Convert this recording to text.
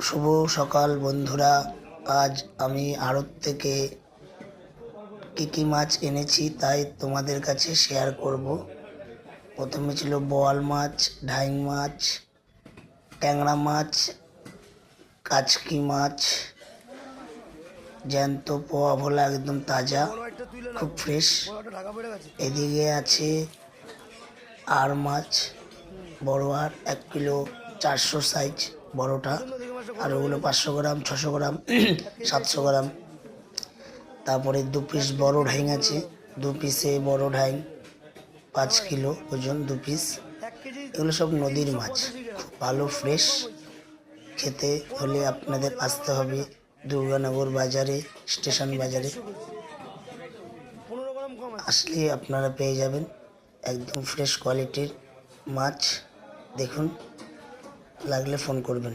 শুভ সকাল বন্ধুরা। আজ আমি আড়ত থেকে কী মাছ এনেছি তাই তোমাদের কাছে শেয়ার করব। প্রথমে ছিল বোয়াল মাছ, ঢাইং মাছ, ট্যাংরা মাছ, কাচকি মাছ, জ্যান্ত পোয়া ভোলা, একদম তাজা, খুব ফ্রেশ। এদিকে আছে আর মাছ, বড় আর 1 কিলো 400 সাইজ বড়টা, আর ওগুলো 500 গ্রাম, 600 গ্রাম, 700 গ্রাম। তারপরে 2 পিস বড় ঢাইং আছে, 2 পিসে বড় ঢাইং, 5 কিলো ওজন 2 পিস। এগুলো সব নদীর মাছ, খুব ভালো ফ্রেশ। খেতে হলে আপনাদের আসতে হবে দুর্গানগর বাজারে, স্টেশন বাজারে। আসলে আপনারা পেয়ে যাবেন একদম ফ্রেশ কোয়ালিটির মাছ। দেখুন, লাগলে ফোন করবেন।